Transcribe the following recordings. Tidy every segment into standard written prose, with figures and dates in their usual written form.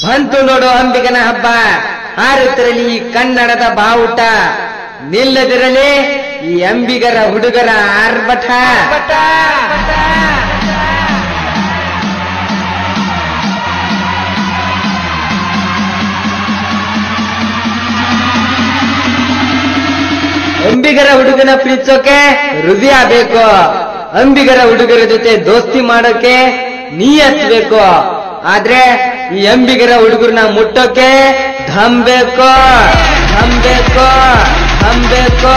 ಬಂತು ನೋಡು ಅಂಬಿಗನ ಹಬ್ಬ, ಹಾರುತ್ತಿರಲಿ ಈ ಕನ್ನಡದ ಬಾವುಟ, ನಿಲ್ಲದಿರಲಿ ಈ ಅಂಬಿಗರ ಹುಡುಗರ ಆರ್ಭಟ. ಅಂಬಿಗರ ಹುಡುಗನ ಪ್ರೀತಿಸೋಕೆ ಹೃದಯ ಬೇಕು, ಅಂಬಿಗರ ಹುಡುಗರ ಜೊತೆ ದೋಸ್ತಿ ಮಾಡೋಕೆ ನೀಯತ್ ಬೇಕು. ಆದ್ರೆ ಈ ಅಂಬಿಗರ ಹುಡುಗರನ್ನ ಮುಟ್ಟೋಕೆ ಧಮ್ ಬೇಕು, ಧಮ್ ಬೇಕು, ಧಮ್ ಬೇಕು.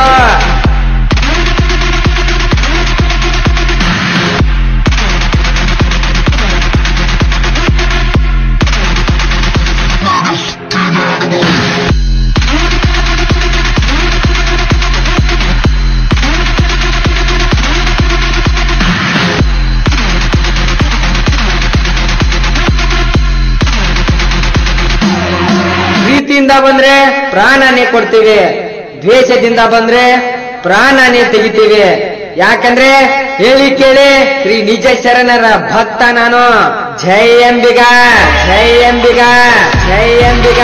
ಪ್ರೀತಿಯಿಂದ ಬಂದ್ರೆ ಪ್ರಾಣನೇ ಕೊಡ್ತೀವಿ, ದ್ವೇಷದಿಂದ ಬಂದ್ರೆ ಪ್ರಾಣನೇ ತೆಗಿತೀವಿ. ಯಾಕಂದ್ರೆ ಹೇಳಿ ಕೇಳಿ ಶ್ರೀ ನಿಜ ಶರಣರ ಭಕ್ತ ನಾನು. ಜೈ ಅಂಬಿಗ, ಜೈ ಅಂಬಿಗ, ಜೈ ಅಂಬಿಗ.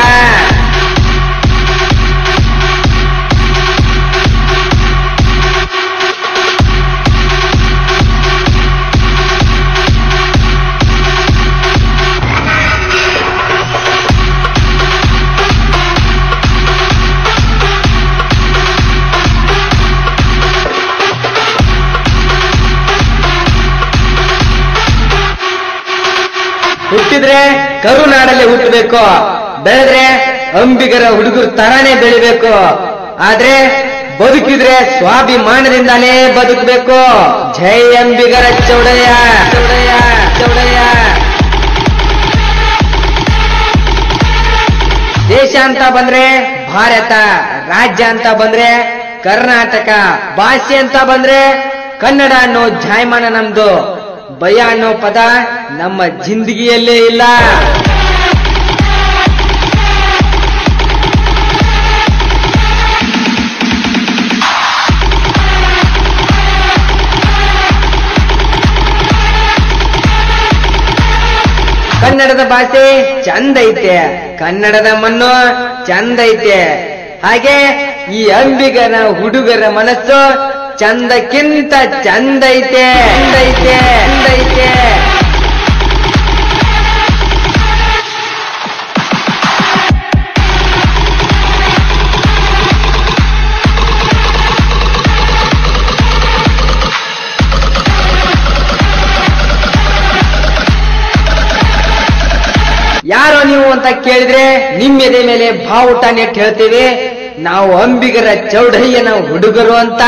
ಹುಟ್ಟಿದ್ರೆ ಕರುನಾಡಲ್ಲಿ ಹುಟ್ಟಬೇಕು, ಬೆಳೆದ್ರೆ ಅಂಬಿಗರ ಹುಡುಗರು ತರಾನೇ ಬೆಳಿಬೇಕು. ಆದ್ರೆ ಬದುಕಿದ್ರೆ ಸ್ವಾಭಿಮಾನದಿಂದಾನೇ ಬದುಕಬೇಕು. ಜೈ ಅಂಬಿಗರ ಚೌಡಯ್ಯ, ಚೌಡಯ್ಯ, ಚೌಡಯ್ಯ. ದೇಶ ಅಂತ ಬಂದ್ರೆ ಭಾರತ, ರಾಜ್ಯ ಅಂತ ಬಂದ್ರೆ ಕರ್ನಾಟಕ, ಭಾಷೆ ಅಂತ ಬಂದ್ರೆ ಕನ್ನಡ ಅನ್ನೋ ಜಾಯಮಾನ ನಮ್ದು. ಭಯ ಅನ್ನೋ ಪದ ನಮ್ಮ ಜಿಂದಗಿಯಲ್ಲೇ ಇಲ್ಲ. ಕನ್ನಡದ ಭಾಷೆ ಚಂದ ಐತೆ, ಕನ್ನಡದ ಮಣ್ಣು ಚಂದ ಐತೆ. ಹಾಗೆ ಈ ಅಂಬಿಗನ ಹುಡುಗರ ಮನಸ್ಸು ಚಂದಕ್ಕಿಂತ ಚಂದ ಐತೆ, ಚಂದ ಐತೆ, ಚಂದ ಐತೆ. ಯಾರೋ ನೀವು ಅಂತ ಕೇಳಿದ್ರೆ ನಿಮ್ಮ ಎದೆ ಮೇಲೆ ಬಾವುಟ ನೆಟ್ಟು ಹೇಳ್ತೀವಿ, ನಾವು ಅಂಬಿಗರ ಚೌಡಯ್ಯನ ಹುಡುಗರು ಅಂತ.